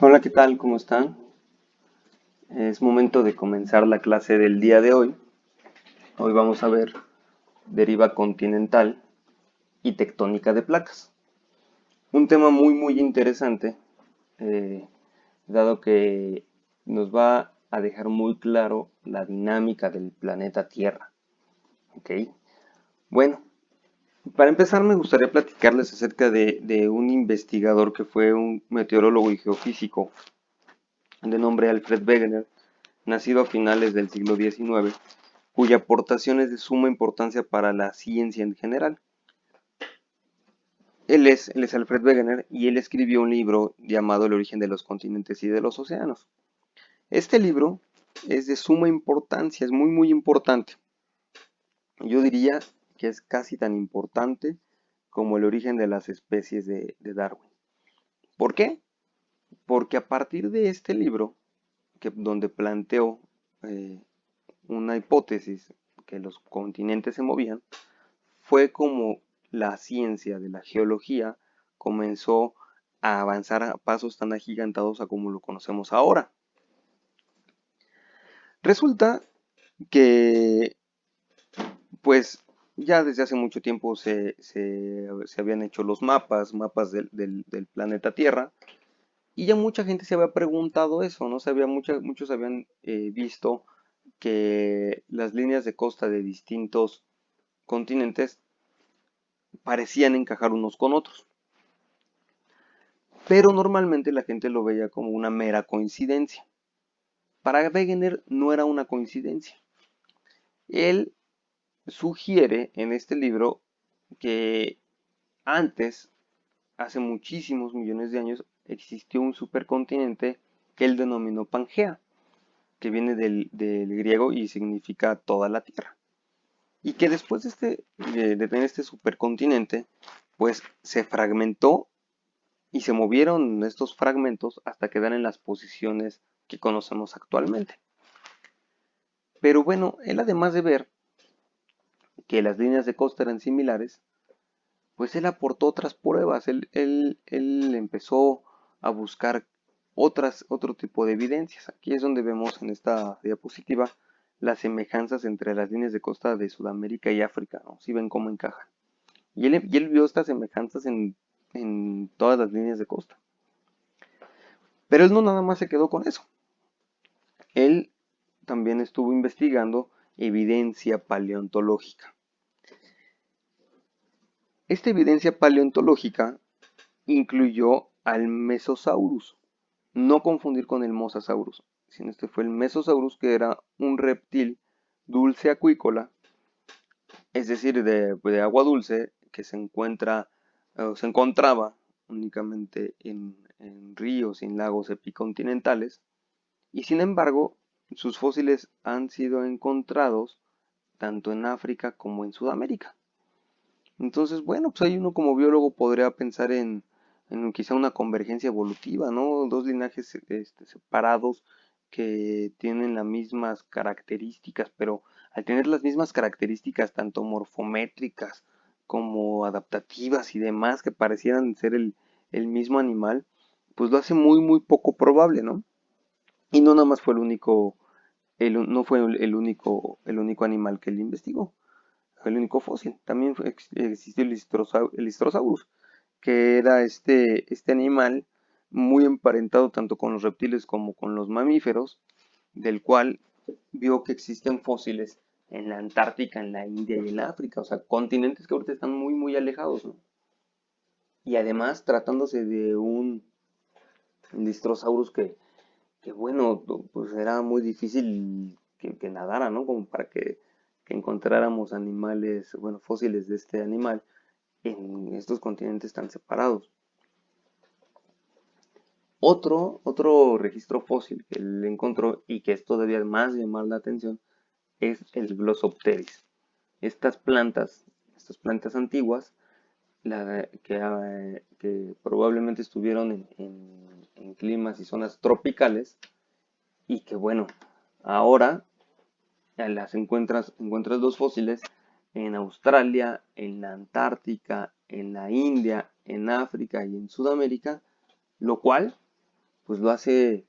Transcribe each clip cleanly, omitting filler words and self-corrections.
Hola, ¿qué tal? ¿Cómo están? Es momento de comenzar la clase del día de hoy. Hoy vamos a ver deriva continental y tectónica de placas. Un tema muy interesante, eh, dado que nos va a dejar muy claro la dinámica del planeta Tierra. ¿Ok? Bueno, para empezar me gustaría platicarles acerca de un investigador que fue un meteorólogo y geofísico de nombre Alfred Wegener, nacido a finales del siglo XIX, cuya aportación es de suma importancia para la ciencia en general. Él es Alfred Wegener y él escribió un libro llamado El origen de los continentes y de los océanos. Este libro es de suma importancia, es muy importante. Yo diría que es casi tan importante como el origen de las especies de Darwin. ¿Por qué? Porque a partir de este libro, donde planteó eh, una hipótesis que los continentes se movían, fue como la ciencia de la geología comenzó a avanzar a pasos tan agigantados a como lo conocemos ahora. Resulta que, pues, ya desde hace mucho tiempo se habían hecho los mapas del planeta Tierra, y ya mucha gente se había preguntado eso, ¿no? Muchos habían visto que las líneas de costa de distintos continentes parecían encajar unos con otros. Pero normalmente la gente lo veía como una mera coincidencia. Para Wegener no era una coincidencia. Él sugiere en este libro que antes, hace muchísimos millones de años, existió un supercontinente que él denominó Pangea, que viene del griego y significa toda la Tierra. Y que después de tener este supercontinente, pues se fragmentó y se movieron estos fragmentos hasta quedar en las posiciones que conocemos actualmente. Pero bueno, él además de ver que las líneas de costa eran similares, pues él aportó otras pruebas, él empezó a buscar otro tipo de evidencias. Aquí es donde vemos en esta diapositiva las semejanzas entre las líneas de costa de Sudamérica y África, ¿no? Si ven cómo encajan. Y él vio estas semejanzas en todas las líneas de costa. Pero él no nada más se quedó con eso. Él también estuvo investigando evidencia paleontológica. Esta evidencia paleontológica incluyó al Mesosaurus, no confundir con el Mosasaurus, sino este fue el Mesosaurus, que era un reptil dulce acuícola, es decir, de agua dulce, que se encontraba únicamente en ríos y en lagos epicontinentales, y sin embargo, sus fósiles han sido encontrados tanto en África como en Sudamérica. Entonces, bueno, pues ahí uno como biólogo podría pensar en quizá una convergencia evolutiva, ¿no? Dos linajes separados que tienen las mismas características, pero al tener las mismas características tanto morfométricas como adaptativas y demás que parecieran ser el mismo animal, pues lo hace muy poco probable, ¿no? Y no nada más fue no fue el único animal que él investigó, fue el único fósil. También existió el Histrosaurus, que era este animal muy emparentado tanto con los reptiles como con los mamíferos, del cual vio que existen fósiles en la Antártica, en la India y en la África, o sea, continentes que ahorita están muy alejados, ¿no? Y además tratándose de un Distrosaurus que bueno, pues era muy difícil que nadara, ¿no? Como para que encontráramos animales, bueno, fósiles de este animal en estos continentes tan separados. Otro registro fósil que él encontró y que es todavía más llamar la atención es el Glossopteris. Estas plantas antiguas, que probablemente estuvieron en climas y zonas tropicales y que bueno, ahora encuentras los fósiles en Australia, en la Antártica, en la India, en África y en Sudamérica, lo cual pues lo hace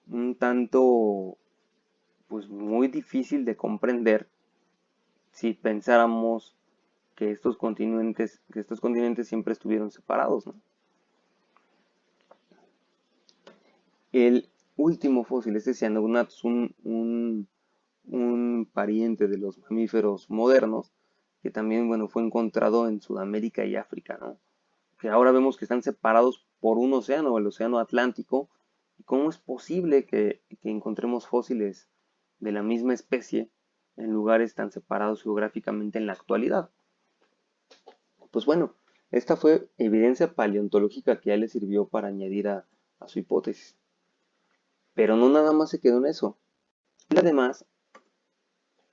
un tanto, pues muy difícil de comprender si pensáramos que estos continentes siempre estuvieron separados, ¿no? El último fósil, este Cyanognathus, un pariente de los mamíferos modernos, que también, bueno, fue encontrado en Sudamérica y África, ¿no? Que ahora vemos que están separados por un océano, el océano Atlántico. ¿Y cómo es posible que encontremos fósiles de la misma especie en lugares tan separados geográficamente en la actualidad? Pues bueno, esta fue evidencia paleontológica que ya le sirvió para añadir a su hipótesis. Pero no nada más se quedó en eso. Y además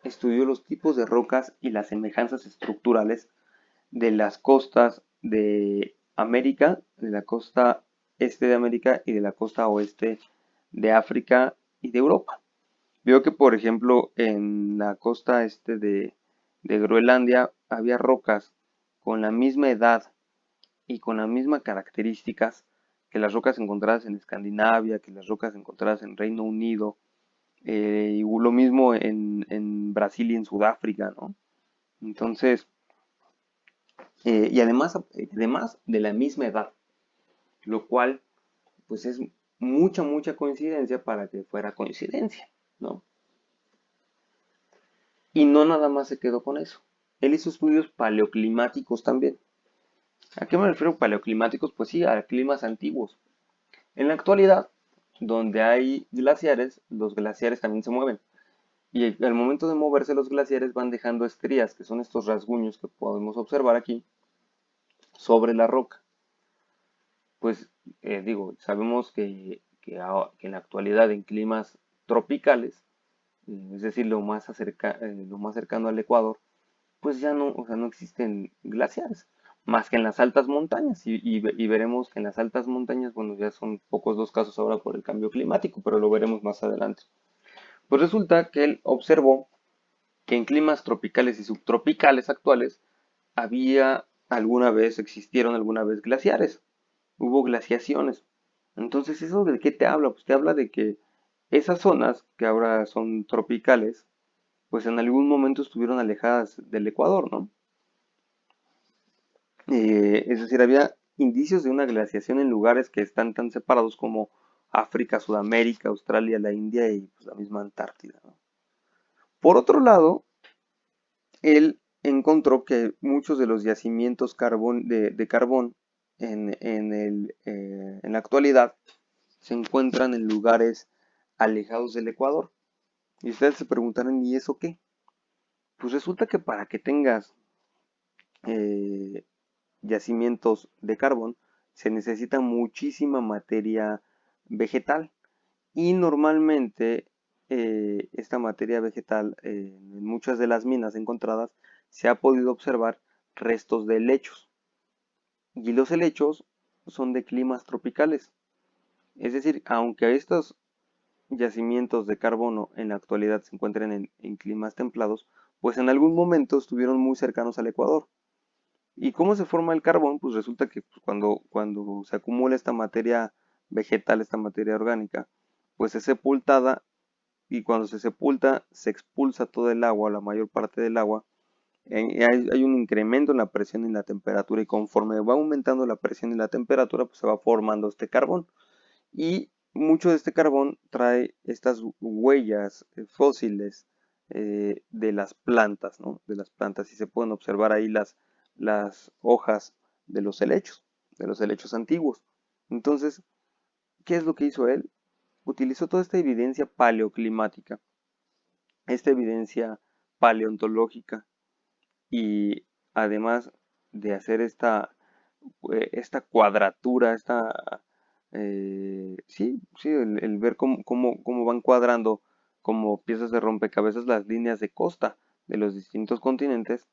estudió los tipos de rocas y las semejanzas estructurales de las costas de América, de la costa este de América y de la costa oeste de África y de Europa. Vio que, por ejemplo, en la costa este de Groenlandia había rocas con la misma edad y con las mismas características que las rocas encontradas en Escandinavia, que las rocas encontradas en Reino Unido, y lo mismo en Brasil y en Sudáfrica, ¿no? Entonces, y además de la misma edad, lo cual pues es mucha coincidencia para que fuera coincidencia, ¿no? Y no nada más se quedó con eso. Él hizo estudios paleoclimáticos también. ¿A qué me refiero paleoclimáticos? Pues sí, a climas antiguos. En la actualidad, donde hay glaciares, los glaciares también se mueven. Y al momento de moverse los glaciares van dejando estrías, que son estos rasguños que podemos observar aquí, sobre la roca. Pues digo, sabemos que en la actualidad en climas tropicales, es decir, lo más cercano al Ecuador, pues ya no, o sea, no existen glaciares, más que en las altas montañas. Y veremos que en las altas montañas, bueno, ya son pocos los casos ahora por el cambio climático, pero lo veremos más adelante. Pues resulta que él observó que en climas tropicales y subtropicales actuales existieron alguna vez glaciares, hubo glaciaciones. Entonces, ¿eso de qué te habla? Pues te habla de que esas zonas, que ahora son tropicales, pues en algún momento estuvieron alejadas del Ecuador, ¿no? Es decir, había indicios de una glaciación en lugares que están tan separados como África, Sudamérica, Australia, la India y pues, la misma Antártida, ¿no? Por otro lado, él encontró que muchos de los yacimientos de carbón en la actualidad se encuentran en lugares alejados del Ecuador. Y ustedes se preguntarán, ¿y eso qué? Pues resulta que para que tengas eh, yacimientos de carbón se necesita muchísima materia vegetal. Y normalmente esta materia vegetal en muchas de las minas encontradas se ha podido observar restos de helechos. Y los helechos son de climas tropicales. Es decir, aunque estos yacimientos de carbono en la actualidad se encuentran en climas templados, pues en algún momento estuvieron muy cercanos al Ecuador. ¿Y cómo se forma el carbón? Pues resulta que pues, cuando se acumula esta materia vegetal, esta materia orgánica, pues es sepultada y cuando se sepulta se expulsa todo el agua, la mayor parte del agua. Hay un incremento en la presión y la temperatura y conforme va aumentando la presión y la temperatura, pues se va formando este carbón. Y mucho de este carbón trae estas huellas fósiles de las plantas, ¿no? De las plantas y se pueden observar ahí las hojas de los helechos antiguos. Entonces, ¿qué es lo que hizo él? Utilizó toda esta evidencia paleoclimática, esta evidencia paleontológica y además de hacer esta cuadratura, sí, el ver cómo van cuadrando como piezas de rompecabezas las líneas de costa de los distintos continentes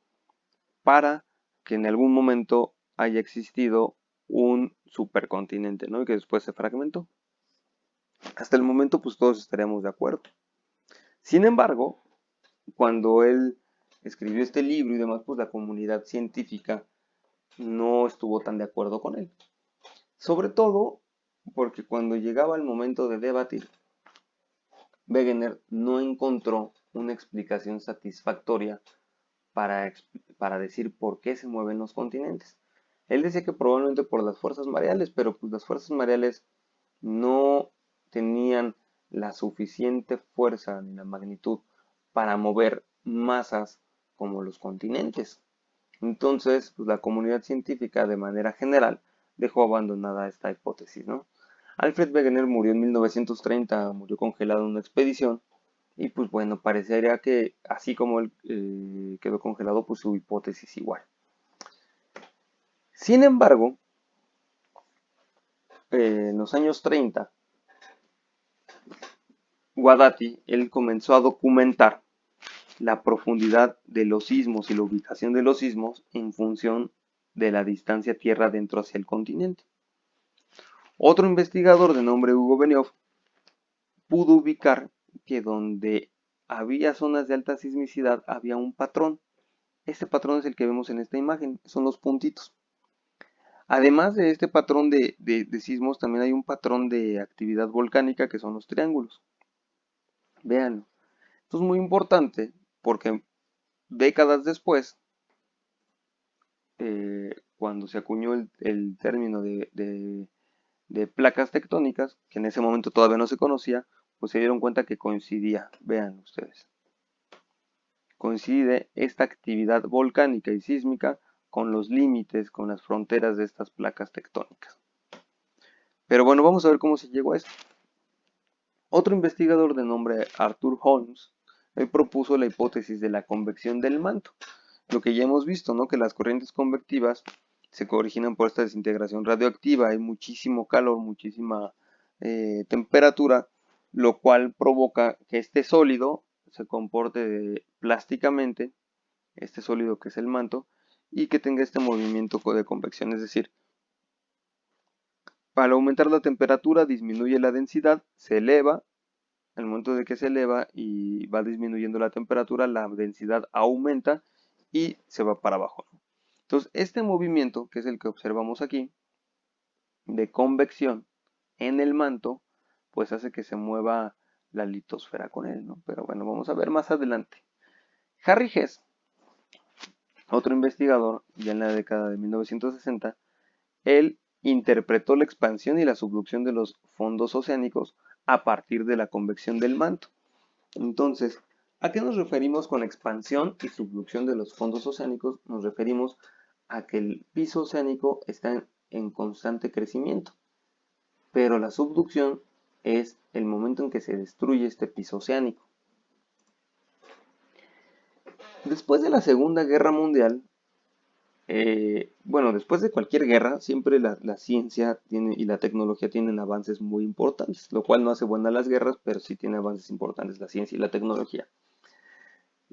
para que en algún momento haya existido un supercontinente, ¿no? Y que después se fragmentó. Hasta el momento, pues todos estaríamos de acuerdo. Sin embargo, cuando él escribió este libro y demás, pues la comunidad científica no estuvo tan de acuerdo con él. Sobre todo porque cuando llegaba el momento de debatir, Wegener no encontró una explicación satisfactoria para decir por qué se mueven los continentes. Él decía que probablemente por las fuerzas mareales, pero pues las fuerzas mareales no tenían la suficiente fuerza ni la magnitud para mover masas como los continentes. Entonces, pues, la comunidad científica de manera general dejó abandonada esta hipótesis, ¿no? Alfred Wegener murió en 1930, murió congelado en una expedición y pues bueno, parecería que así como él quedó congelado, pues su hipótesis igual. Sin embargo, en los años 30, Guadati, él comenzó a documentar la profundidad de los sismos y la ubicación de los sismos en función de la distancia tierra adentro hacia el continente. Otro investigador de nombre Hugo Benioff pudo ubicar que donde había zonas de alta sismicidad había un patrón. Este patrón es el que vemos en esta imagen, son los puntitos. Además de este patrón de sismos, también hay un patrón de actividad volcánica que son los triángulos. Véanlo. Esto es muy importante porque décadas después, cuando se acuñó el término de placas tectónicas, que en ese momento todavía no se conocía, pues se dieron cuenta que coincidía. Vean ustedes. Coincide esta actividad volcánica y sísmica con los límites, con las fronteras de estas placas tectónicas. Pero bueno, vamos a ver cómo se llegó a esto. Otro investigador de nombre Arthur Holmes, él propuso la hipótesis de la convección del manto. Lo que ya hemos visto, ¿no? Que las corrientes convectivas se originan por esta desintegración radioactiva, hay muchísimo calor, muchísima temperatura, lo cual provoca que este sólido se comporte plásticamente, este sólido que es el manto, y que tenga este movimiento de convección, es decir, al aumentar la temperatura disminuye la densidad, se eleva, al momento de que se eleva y va disminuyendo la temperatura, la densidad aumenta y se va para abajo. Entonces, este movimiento, que es el que observamos aquí, de convección en el manto, pues hace que se mueva la litosfera con él, ¿no? Pero bueno, vamos a ver más adelante. Harry Hess, otro investigador, ya en la década de 1960, él interpretó la expansión y la subducción de los fondos oceánicos a partir de la convección del manto. Entonces, ¿a qué nos referimos con expansión y subducción de los fondos oceánicos? Nos referimos a que el piso oceánico está en constante crecimiento, pero la subducción es el momento en que se destruye este piso oceánico. Después de la Segunda Guerra Mundial, bueno, después de cualquier guerra, siempre la ciencia y la tecnología tienen avances muy importantes, lo cual no hace buenas las guerras, pero sí tiene avances importantes la ciencia y la tecnología.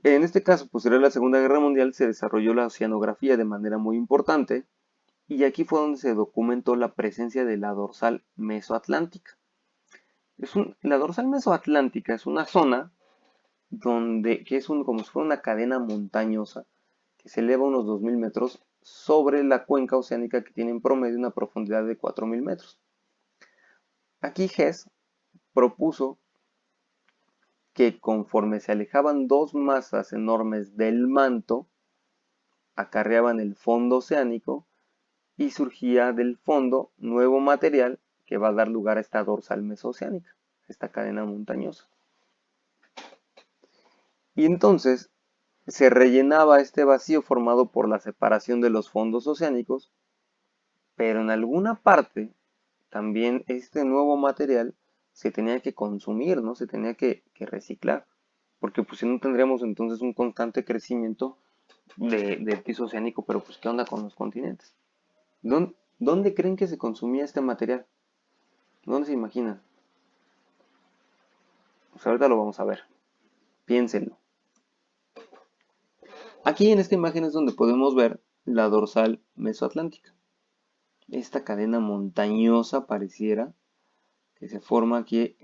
En este caso, posterior a la Segunda Guerra Mundial, se desarrolló la oceanografía de manera muy importante y aquí fue donde se documentó la presencia de la dorsal mesoatlántica. La dorsal mesoatlántica es una zona que es como si fuera una cadena montañosa que se eleva unos 2000 metros sobre la cuenca oceánica que tiene en promedio una profundidad de 4000 metros. Aquí Hess propuso que conforme se alejaban dos masas enormes del manto, acarreaban el fondo oceánico y surgía del fondo nuevo material que va a dar lugar a esta dorsal mesoceánica, esta cadena montañosa. Y entonces se rellenaba este vacío formado por la separación de los fondos oceánicos, pero en alguna parte también este nuevo material se tenía que consumir, ¿no? Se tenía que reciclar, porque pues si no tendríamos entonces un constante crecimiento del piso oceánico, pero pues ¿qué onda con los continentes? ¿Dónde creen que se consumía este material? ¿Dónde se imaginan? Pues ahorita lo vamos a ver. Piénsenlo. Aquí en esta imagen es donde podemos ver la dorsal mesoatlántica. Esta cadena montañosa pareciera que se forma aquí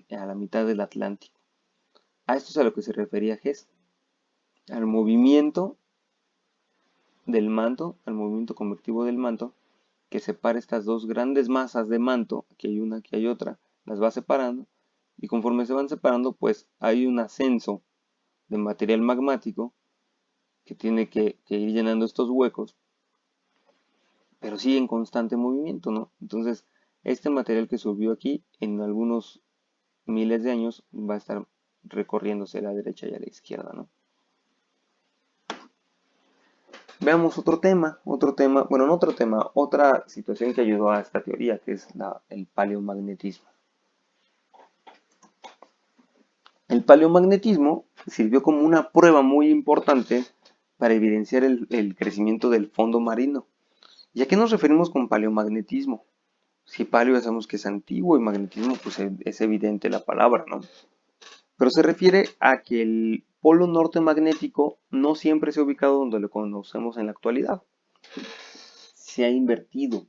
a la mitad del Atlántico. A esto es a lo que se refería Hess, al movimiento del manto, al movimiento convectivo del manto, que separa estas dos grandes masas de manto, aquí hay una, aquí hay otra, las va separando, y conforme se van separando, pues hay un ascenso de material magmático que tiene que ir llenando estos huecos, pero sigue en constante movimiento, ¿no? Entonces, este material que subió aquí, en algunos miles de años, va a estar recorriéndose a la derecha y a la izquierda, ¿no? Veamos otro tema, bueno, no otro tema, otra situación que ayudó a esta teoría, que es el paleomagnetismo. El paleomagnetismo sirvió como una prueba muy importante para evidenciar el crecimiento del fondo marino. ¿Y a qué nos referimos con paleomagnetismo? Si paleo ya sabemos que es antiguo y magnetismo pues es evidente la palabra, ¿no? Pero se refiere a que el polo norte magnético no siempre se ha ubicado donde lo conocemos en la actualidad. Se ha invertido.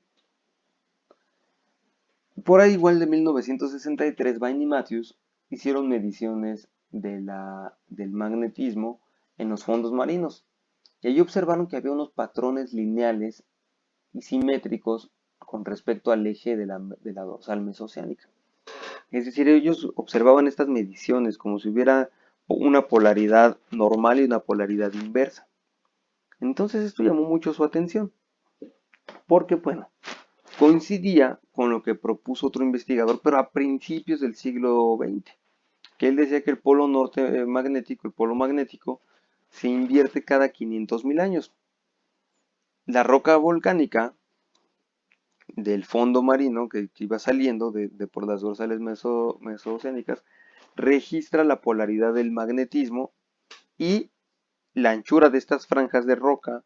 Por ahí igual de 1963, Bain y Matthews hicieron mediciones del magnetismo en los fondos marinos. Y allí observaron que había unos patrones lineales y simétricos con respecto al eje de la dorsal mesoceánica. Es decir, ellos observaban estas mediciones como si hubiera una polaridad normal y una polaridad inversa. Entonces esto llamó mucho su atención, porque bueno, coincidía con lo que propuso otro investigador, pero a principios del siglo XX, que él decía que el polo norte magnético, el polo magnético, se invierte cada 500.000 años. La roca volcánica del fondo marino que iba saliendo por las dorsales mesooceánicas registra la polaridad del magnetismo y la anchura de estas franjas de roca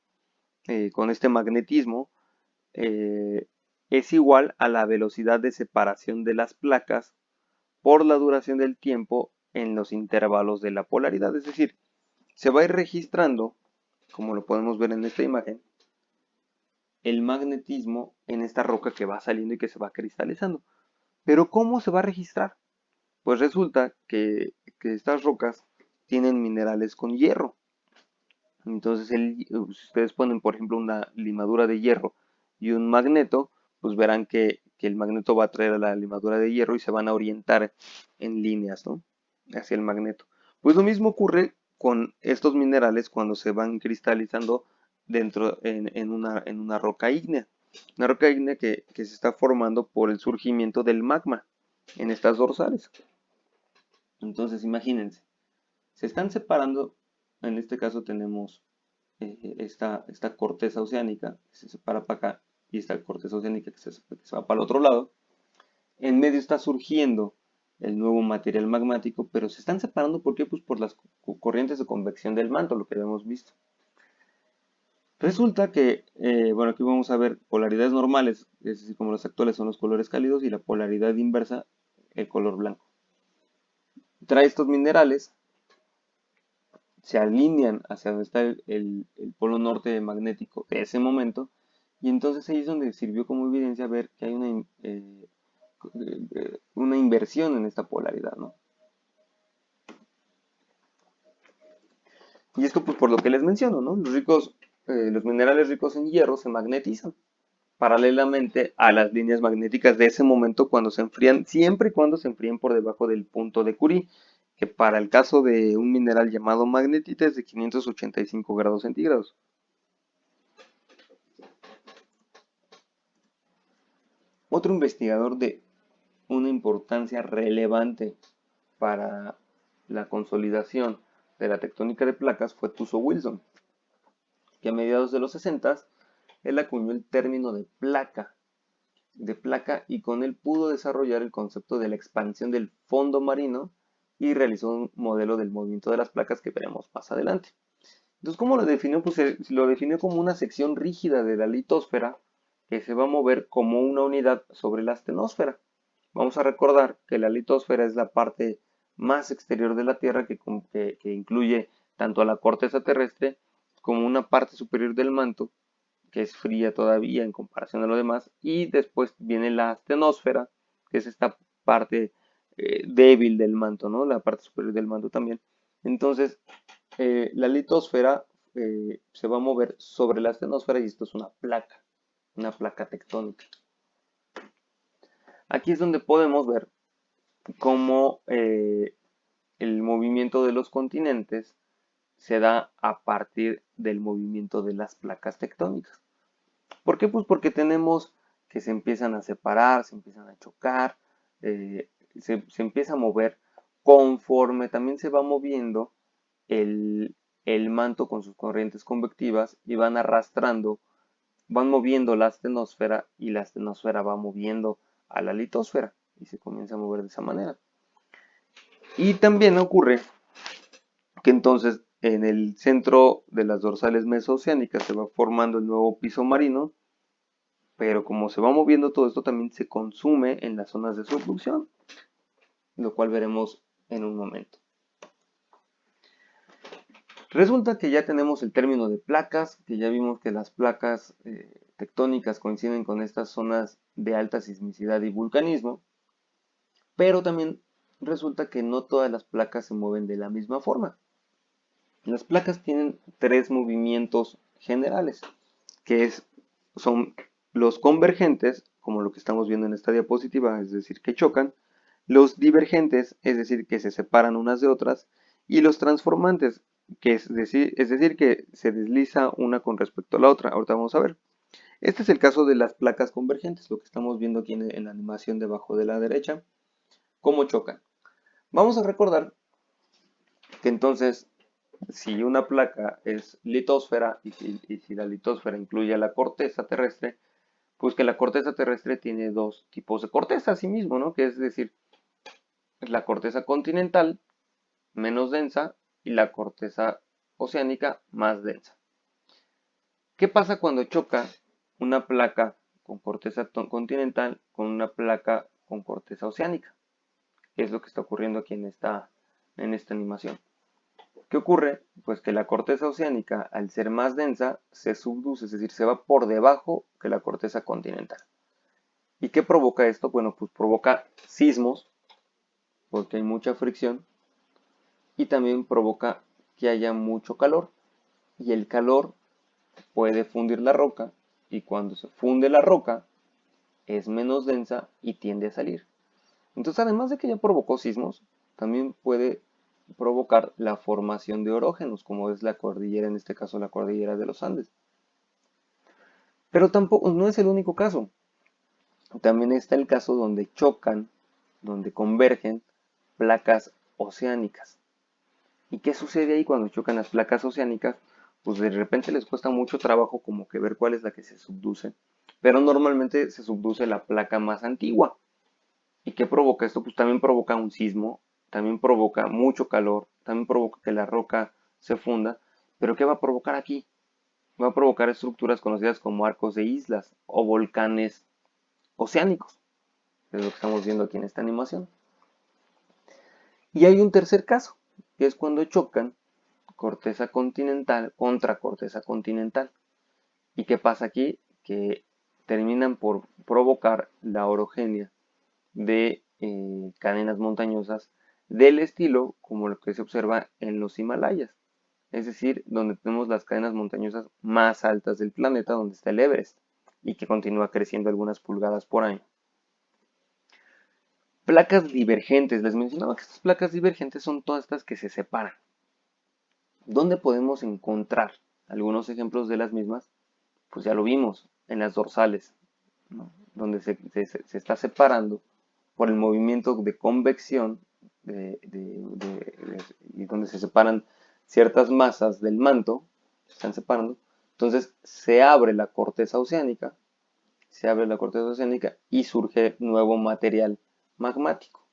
con este magnetismo eh, es igual a la velocidad de separación de las placas por la duración del tiempo en los intervalos de la polaridad. Es decir, se va a ir registrando, como lo podemos ver en esta imagen, el magnetismo en esta roca que va saliendo y que se va cristalizando. Pero ¿cómo se va a registrar? Pues resulta que estas rocas tienen minerales con hierro. Entonces, si ustedes ponen, por ejemplo, una limadura de hierro y un magneto, pues verán que el magneto va a traer a la limadura de hierro y se van a orientar en líneas, ¿no? Hacia el magneto. Pues lo mismo ocurre con estos minerales cuando se van cristalizando en una roca ígnea. Una roca ígnea que se está formando por el surgimiento del magma en estas dorsales. Entonces, imagínense, se están separando, en este caso tenemos esta corteza oceánica que se separa para acá y esta corteza oceánica que se va para el otro lado. En medio está surgiendo el nuevo material magmático, pero se están separando, ¿por qué? Pues por las corrientes de convección del manto, lo que habíamos visto. Resulta que, bueno, aquí vamos a ver polaridades normales, es decir, como las actuales son los colores cálidos, y la polaridad inversa, el color blanco. Trae estos minerales, se alinean hacia donde está el polo norte magnético de ese momento, y entonces ahí es donde sirvió como evidencia ver que hay una inversión en esta polaridad, ¿no? Y esto pues por lo que les menciono, ¿no? Los minerales ricos en hierro se magnetizan paralelamente a las líneas magnéticas de ese momento cuando se enfrían, siempre y cuando se enfríen por debajo del punto de Curie, que para el caso de un mineral llamado magnetita es de 585 grados centígrados. Otro investigador de una importancia relevante para la consolidación de la tectónica de placas fue Tuso Wilson, que a mediados de los 60 él acuñó el término de placa y con él pudo desarrollar el concepto de la expansión del fondo marino y realizó un modelo del movimiento de las placas que veremos más adelante. Entonces, ¿cómo lo definió? Pues lo definió como una sección rígida de la litosfera que se va a mover como una unidad sobre la astenosfera. Vamos a recordar que la litosfera es la parte más exterior de la Tierra que incluye tanto a la corteza terrestre como una parte superior del manto, que es fría todavía en comparación a lo demás, y después viene la astenosfera, que es esta parte débil del manto, ¿no? La parte superior del manto también. Entonces, la litosfera se va a mover sobre la astenosfera y esto es una placa. una placa tectónica. Aquí es donde podemos ver cómo el movimiento de los continentes se da a partir del movimiento de las placas tectónicas. ¿Por qué? Pues porque tenemos que se empiezan a separar, se empiezan a chocar, se empieza a mover conforme también se va moviendo el manto con sus corrientes convectivas y van arrastrando, van moviendo la astenosfera y la astenosfera va moviendo a la litosfera y se comienza a mover de esa manera. Y también ocurre que entonces en el centro de las dorsales mesooceánicas se va formando el nuevo piso marino, pero como se va moviendo todo esto también se consume en las zonas de subducción, lo cual veremos en un momento. Resulta que ya tenemos el término de placas, que ya vimos que las placas tectónicas coinciden con estas zonas de alta sismicidad y vulcanismo, pero también resulta que no todas las placas se mueven de la misma forma. Las placas tienen tres movimientos generales, que son los convergentes, como lo que estamos viendo en esta diapositiva, es decir, que chocan, los divergentes, es decir, que se separan unas de otras, y los transformantes, que es decir, que se desliza una con respecto a la otra. Ahorita vamos a ver. Este es el caso de las placas convergentes, lo que estamos viendo aquí en la animación debajo de la derecha, cómo chocan. Vamos a recordar que entonces, si una placa es litósfera y si la litósfera incluye a la corteza terrestre, pues que la corteza terrestre tiene dos tipos de corteza, así mismo, ¿no? Que es decir, la corteza continental, menos densa, y la corteza oceánica, más densa. ¿Qué pasa cuando choca una placa con corteza continental con una placa con corteza oceánica? ¿Qué es lo que está ocurriendo aquí en esta animación? ¿Qué ocurre? Pues que la corteza oceánica, al ser más densa, se subduce, es decir, se va por debajo que la corteza continental. ¿Y qué provoca esto? Bueno, pues provoca sismos, porque hay mucha fricción, y también provoca que haya mucho calor. Y el calor puede fundir la roca, y cuando se funde la roca, es menos densa y tiende a salir. Entonces, además de que ya provocó sismos, también puede provocar la formación de orógenos, como es la cordillera, en este caso la cordillera de los Andes. Pero tampoco, no es el único caso. También está el caso donde chocan, donde convergen placas oceánicas. ¿Y qué sucede ahí cuando chocan las placas oceánicas? Pues de repente les cuesta mucho trabajo como que ver cuál es la que se subduce. Pero normalmente se subduce la placa más antigua. ¿Y qué provoca esto? Pues también provoca un sismo, también provoca mucho calor, también provoca que la roca se funda. ¿Pero qué va a provocar aquí? Va a provocar estructuras conocidas como arcos de islas o volcanes oceánicos. Es lo que estamos viendo aquí en esta animación. Y hay un tercer caso, que es cuando chocan corteza continental contra corteza continental. ¿Y qué pasa aquí? Que terminan por provocar la orogenia de cadenas montañosas del estilo como lo que se observa en los Himalayas, es decir, donde tenemos las cadenas montañosas más altas del planeta, donde está el Everest, y que continúa creciendo algunas pulgadas por año. Placas divergentes, les mencionaba que estas placas divergentes son todas estas que se separan. ¿Dónde podemos encontrar algunos ejemplos de las mismas? Pues ya lo vimos, en las dorsales, ¿no? Donde se está separando por el movimiento de convección y donde se separan ciertas masas del manto, se están separando. Entonces se abre la corteza oceánica, y surge nuevo material magmático.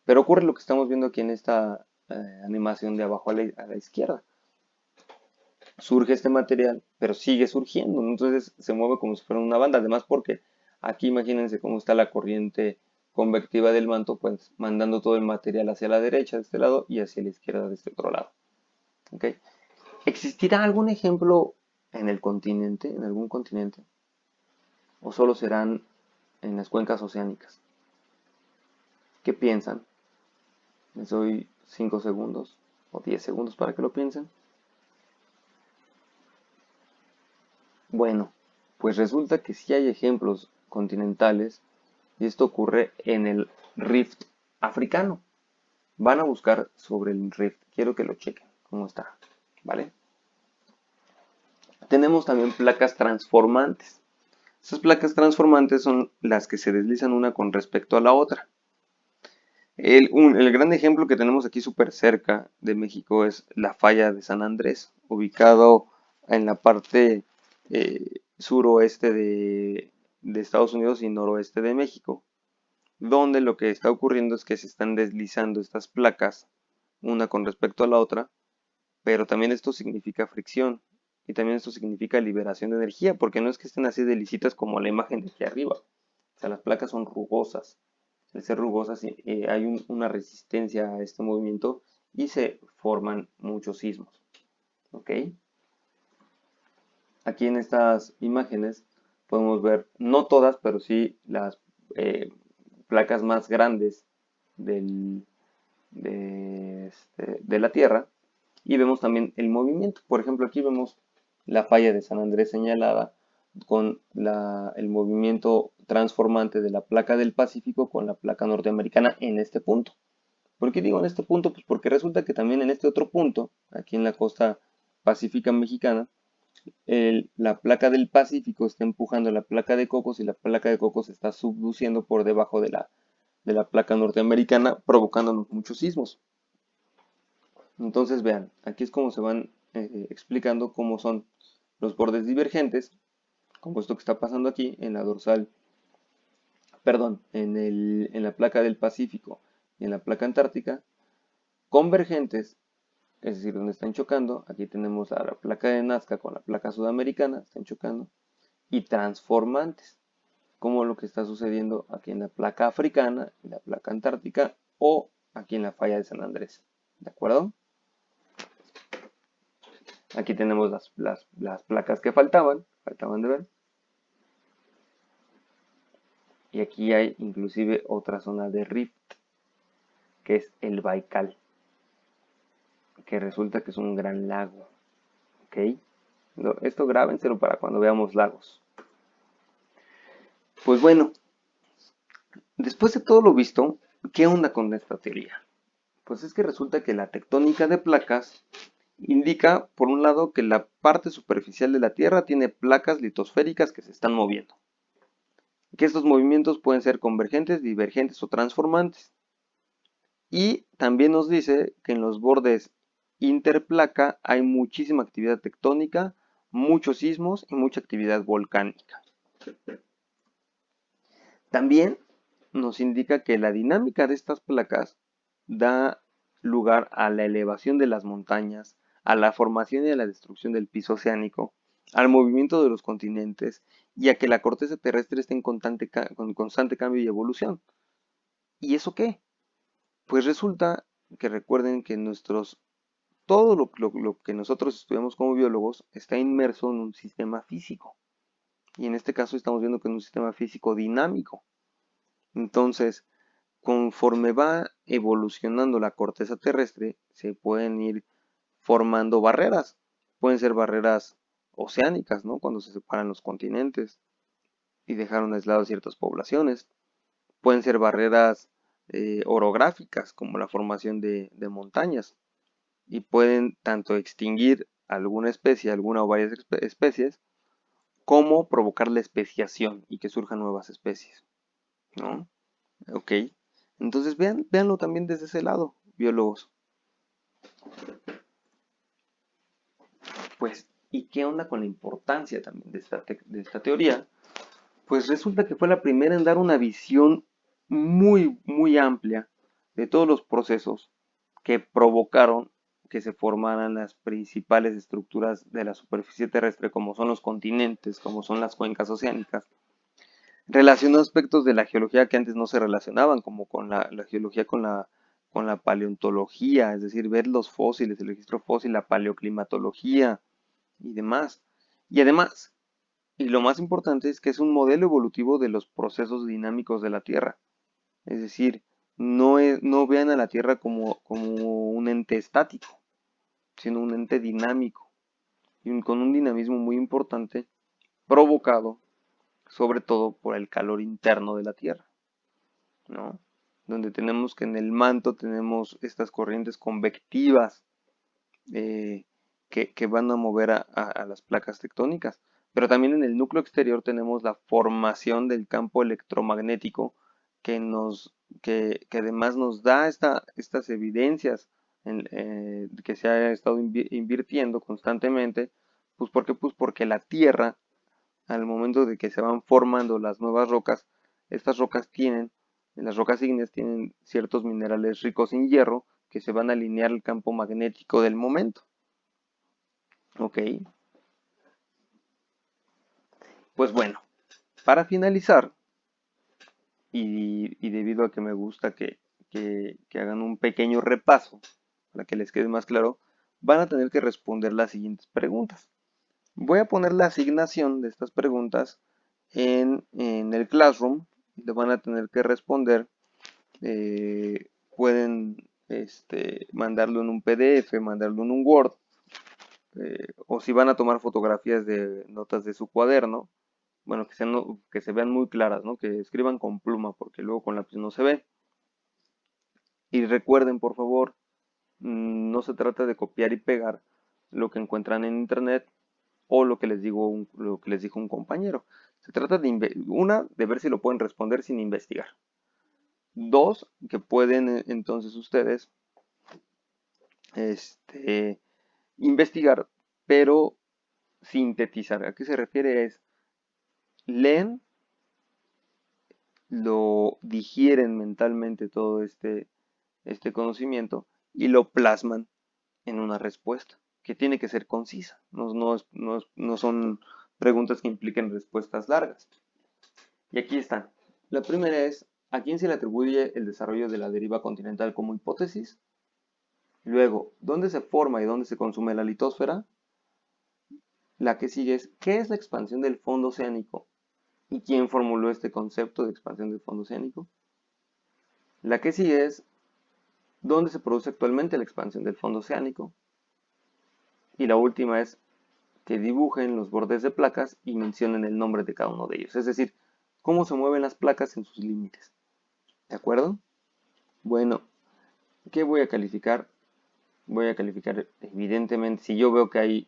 Pero ocurre lo que estamos viendo aquí en esta animación de abajo a la izquierda. Surge este material, pero sigue surgiendo, ¿no? Entonces se mueve como si fuera una banda, además porque aquí imagínense cómo está la corriente convectiva del manto, pues mandando todo el material hacia la derecha de este lado y hacia la izquierda de este otro lado. ¿Okay? ¿Existirá algún ejemplo en el continente, en algún continente? ¿O solo serán en las cuencas oceánicas? ¿Qué piensan? Les doy 5 segundos o 10 segundos para que lo piensen. Bueno, Pues resulta que sí hay ejemplos continentales y esto ocurre en el Rift africano. Van a buscar sobre el Rift, quiero que lo chequen, cómo está, ¿vale? Tenemos también placas transformantes. Estas placas transformantes son las que se deslizan una con respecto a la otra. El gran ejemplo que tenemos aquí súper cerca de México es la falla de San Andrés, ubicado en la parte suroeste de Estados Unidos y noroeste de México, donde lo que está ocurriendo es que se están deslizando estas placas una con respecto a la otra, pero también esto significa fricción y también esto significa liberación de energía, porque no es que estén así de lisitas como la imagen de aquí arriba. O sea, las placas son rugosas. Al ser rugosas hay una resistencia a este movimiento y se forman muchos sismos. ¿Ok? Aquí en estas imágenes podemos ver, no todas, pero sí las placas más grandes del, de la Tierra y vemos también el movimiento. Por ejemplo, aquí vemos la falla de San Andrés señalada con el movimiento transformante de la placa del Pacífico con la placa norteamericana en este punto. ¿Por qué digo en este punto? Pues porque resulta que también en este otro punto, aquí en la costa pacífica mexicana, la placa del Pacífico está empujando la placa de Cocos y la placa de Cocos está subduciendo por debajo de la placa norteamericana, provocando muchos sismos. Entonces vean, aquí es como se van explicando cómo son los bordes divergentes, como esto que está pasando aquí en la dorsal, perdón, en la placa del Pacífico y en la placa antártica, convergentes, es decir, donde están chocando, aquí tenemos la placa de Nazca con la placa sudamericana, están chocando, y transformantes, como lo que está sucediendo aquí en la placa africana, en la placa antártica o aquí en la falla de San Andrés. ¿De acuerdo? Aquí tenemos las placas que faltaban de ver. Y aquí hay inclusive otra zona de rift, que es el Baikal, que resulta que es un gran lago. ¿Ok? Esto grábenselo para cuando veamos lagos. Pues bueno, después de todo lo visto, ¿qué onda con esta teoría? Pues es que resulta que la tectónica de placas indica, por un lado, que la parte superficial de la Tierra tiene placas litosféricas que se están moviendo. Que estos movimientos pueden ser convergentes, divergentes o transformantes. Y también nos dice que en los bordes interplaca hay muchísima actividad tectónica, muchos sismos y mucha actividad volcánica. También nos indica que la dinámica de estas placas da lugar a la elevación de las montañas, a la formación y a la destrucción del piso oceánico, al movimiento de los continentes y a que la corteza terrestre esté en constante cambio y evolución. ¿Y eso qué? Pues resulta que recuerden que todo lo que nosotros estudiamos como biólogos está inmerso en un sistema físico. Y en este caso estamos viendo que es un sistema físico dinámico. Entonces, conforme va evolucionando la corteza terrestre, se pueden ir formando barreras. Pueden ser barreras oceánicas, ¿no? Cuando se separan los continentes y dejaron aisladas ciertas poblaciones. Pueden ser barreras orográficas, como la formación de montañas. Y pueden tanto extinguir alguna especie, alguna o varias especies, como provocar la especiación y que surjan nuevas especies, ¿no? Ok, entonces véanlo también desde ese lado, biólogos. Pues, ¿y qué onda con la importancia también de esta teoría? Pues resulta que fue la primera en dar una visión muy, muy amplia de todos los procesos que provocaron que se formaran las principales estructuras de la superficie terrestre, como son los continentes, como son las cuencas oceánicas. Relacionó aspectos de la geología que antes no se relacionaban, como con la geología con la paleontología, es decir, ver los fósiles, el registro fósil, la paleoclimatología y demás. Y además, y lo más importante es que es un modelo evolutivo de los procesos dinámicos de la Tierra. Es decir, no vean a la Tierra como un ente estático, sino un ente dinámico y con un dinamismo muy importante provocado sobre todo por el calor interno de la Tierra, ¿no? Donde tenemos que en el manto tenemos estas corrientes convectivas que van a mover a las placas tectónicas. Pero también en el núcleo exterior tenemos la formación del campo electromagnético que además nos da estas evidencias que se ha estado invirtiendo constantemente. Pues ¿por qué? Pues porque la Tierra, al momento de que se van formando las nuevas rocas, estas rocas las rocas ígneas tienen ciertos minerales ricos en hierro que se van a alinear al campo magnético del momento. Ok, pues bueno, para finalizar, y debido a que me gusta que hagan un pequeño repaso para que les quede más claro, van a tener que responder las siguientes preguntas. Voy a poner la asignación de estas preguntas en el Classroom y le van a tener que responder. Pueden mandarlo en un PDF, mandarlo en un Word, o si van a tomar fotografías de notas de su cuaderno, bueno, que se vean muy claras, ¿no? Que escriban con pluma, porque luego con lápiz no se ve. Y recuerden, por favor, no se trata de copiar y pegar lo que encuentran en internet o lo que les dijo un compañero. Se trata de ver si lo pueden responder sin investigar. Dos, que pueden entonces ustedes este, investigar, pero sintetizar. ¿A qué se refiere? Es leen, lo digieren mentalmente todo este conocimiento y lo plasman en una respuesta que tiene que ser concisa. No son preguntas que impliquen respuestas largas. Y aquí están. La primera es, ¿a quién se le atribuye el desarrollo de la deriva continental como hipótesis? Luego, ¿dónde se forma y dónde se consume la litosfera? La que sigue es, ¿qué es la expansión del fondo oceánico? ¿Y quién formuló este concepto de expansión del fondo oceánico? La que sigue es, ¿dónde se produce actualmente la expansión del fondo oceánico? Y la última es, que dibujen los bordes de placas y mencionen el nombre de cada uno de ellos. Es decir, cómo se mueven las placas en sus límites. ¿De acuerdo? Bueno, ¿qué voy a calificar? Voy a calificar evidentemente, si yo veo que hay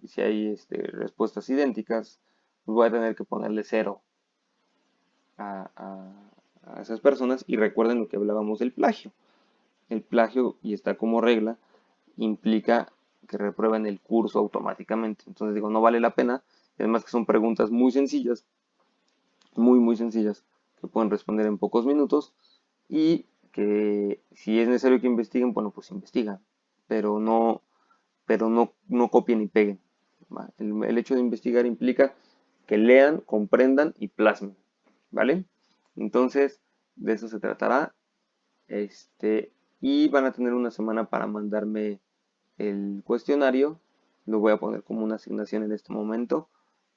si hay respuestas idénticas, pues voy a tener que ponerle 0 a, a esas personas. Y recuerden lo que hablábamos del plagio. El plagio, y está como regla, implica que reprueban el curso automáticamente. Entonces digo, no vale la pena. Además que son preguntas muy sencillas, muy sencillas, que pueden responder en pocos minutos y que si es necesario que investiguen, bueno, pues investigan, pero no copien y peguen. El hecho de investigar implica que lean, comprendan y plasmen, ¿vale? Entonces, de eso se tratará. Y van a tener una semana para mandarme el cuestionario. Lo voy a poner como una asignación en este momento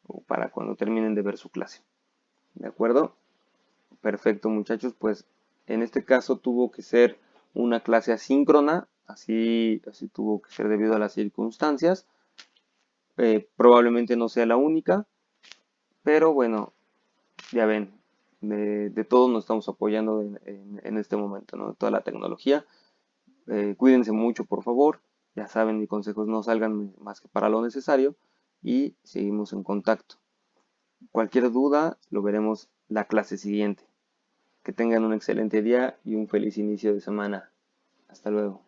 o para cuando terminen de ver su clase. ¿De acuerdo? Perfecto, muchachos. Pues en este caso tuvo que ser una clase asíncrona. Así tuvo que ser debido a las circunstancias. Probablemente no sea la única. Pero bueno, ya ven, de todos nos estamos apoyando en este momento, ¿no? De toda la tecnología. Cuídense mucho, por favor. Ya saben, mis consejos no salgan más que para lo necesario. Y seguimos en contacto. Cualquier duda, lo veremos la clase siguiente. Que tengan un excelente día y un feliz inicio de semana. Hasta luego.